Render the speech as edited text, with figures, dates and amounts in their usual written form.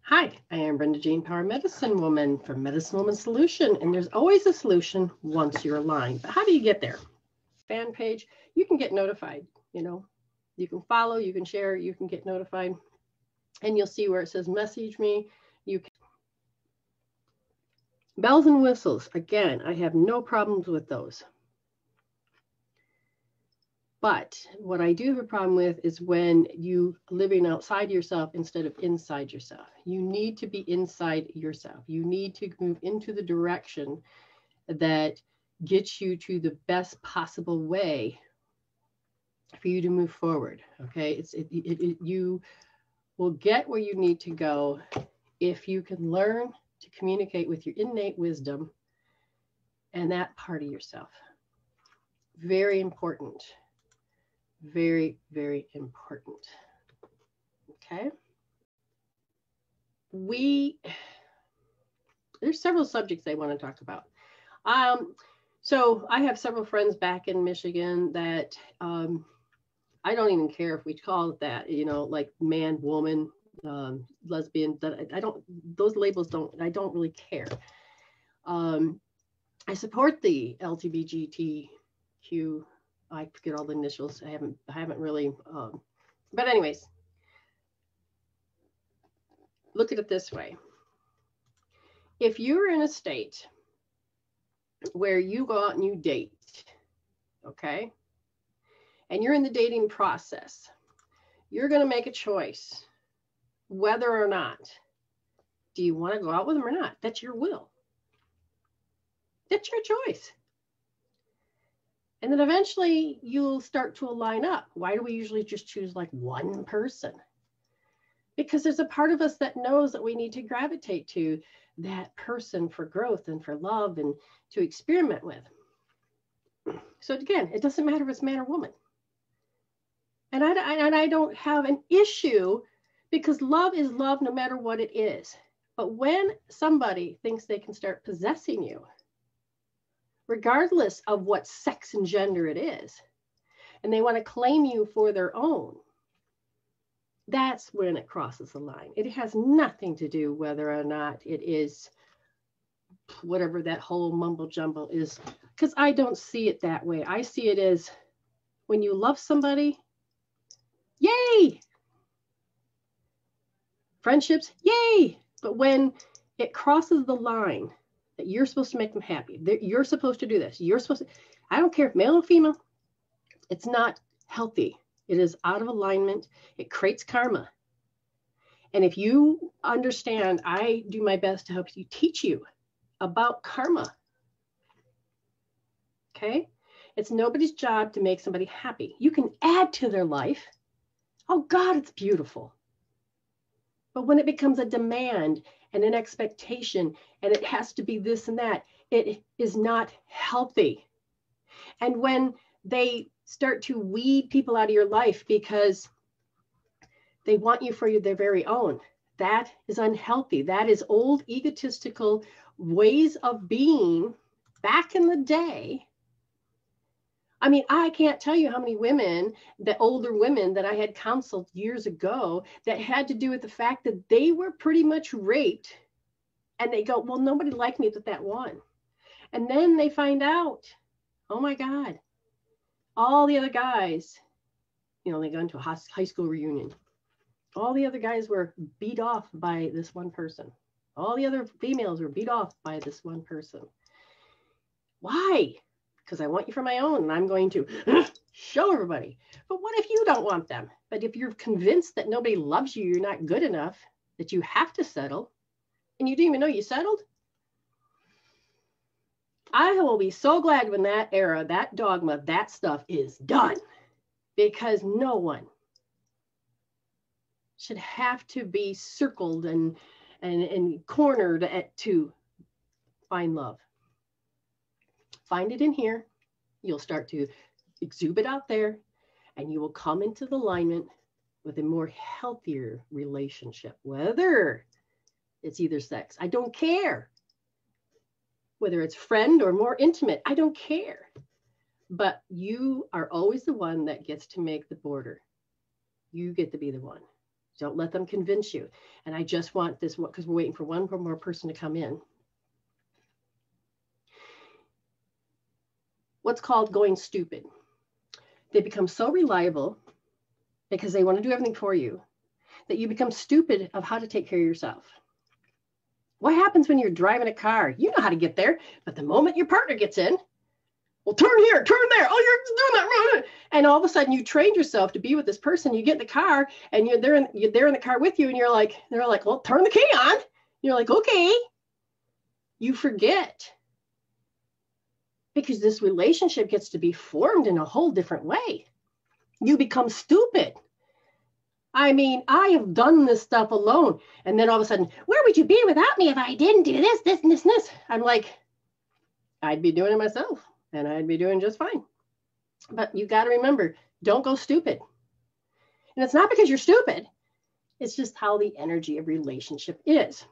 Hi, I am Brenda Jean Power Medicine Woman from Medicine Woman Solution, and there's always a solution once you're aligned. But how do you get there? Fan page, you can get notified. You can follow, you can share, you can get notified, and you'll see where it says message me. You can bells and whistles. Again, I have no problems with those. But what I do have a problem with is when you living outside yourself instead of inside yourself. You need to be inside yourself. You need to move into the direction that gets you to the best possible way for you to move forward. Okay, you will get where you need to go if you can learn to communicate with your innate wisdom and that part of yourself. Very important. Very, very important. Okay. There's several subjects I want to talk about. So I have several friends back in Michigan that I don't even care if we call it that, like man, woman, lesbian, those labels I don't really care. I support the LGBTQ. I forget all the initials. I haven't really, but anyways, look at it this way. If you're in a state where you go out and you date, okay, and you're in the dating process, you're going to make a choice whether or not do you want to go out with them or not. That's your will. That's your choice. And then eventually you'll start to align up. Why do we usually just choose like one person? Because there's a part of us that knows that we need to gravitate to that person for growth and for love and to experiment with. So again, it doesn't matter if it's man or woman. And I don't have an issue because love is love no matter what it is. But when somebody thinks they can start possessing you, regardless of what sex and gender it is, and they want to claim you for their own, that's when it crosses the line. It has nothing to do whether or not it is whatever that whole mumble jumble is, because I don't see it that way. I see it as when you love somebody, yay! Friendships, yay! But when it crosses the line, that you're supposed to make them happy. You're supposed to do this. I don't care if male or female, it's not healthy. It is out of alignment. It creates karma. And if you understand, I do my best to help you teach you about karma. Okay? It's nobody's job to make somebody happy. You can add to their life. Oh God, it's beautiful. But when it becomes a demand and an expectation, and it has to be this and that, it is not healthy. And when they start to weed people out of your life because they want you for their very own, that is unhealthy. That is old egotistical ways of being back in the day. I mean, I can't tell you how many women, the older women that I had counseled years ago, that had to do with the fact that they were pretty much raped. And they go, well, nobody liked me but that one. And then they find out, oh my God, all the other guys, they go into a high school reunion. All the other guys were beat off by this one person. All the other females were beat off by this one person. Why? Because I want you for my own, and I'm going to show everybody. But what if you don't want them? But if you're convinced that nobody loves you, you're not good enough, that you have to settle, and you didn't even know you settled? I will be so glad when that era, that dogma, that stuff is done, because no one should have to be circled and cornered to find love. Find it in here. You'll start to exude it out there, and you will come into the alignment with a more healthier relationship, whether it's either sex. I don't care. Whether it's friend or more intimate, I don't care. But you are always the one that gets to make the border. You get to be the one. Don't let them convince you. And I just want this, because we're waiting for one more person to come in. What's called going stupid. They become so reliable because they want to do everything for you that you become stupid of how to take care of yourself. What happens when you're driving a car? You know how to get there, but the moment your partner gets in, well, turn here, turn there. Oh, you're doing that. And all of a sudden you trained yourself to be with this person. You get in the car and you're there in the car with you. And they're like, well, turn the key on. You're like, okay. You forget. Because this relationship gets to be formed in a whole different way. You become stupid. I mean, I have done this stuff alone. And then all of a sudden, where would you be without me if I didn't do this, this, and this, and this? I'm like, I'd be doing it myself and I'd be doing just fine. But you got to remember, don't go stupid. And it's not because you're stupid. It's just how the energy of relationship is.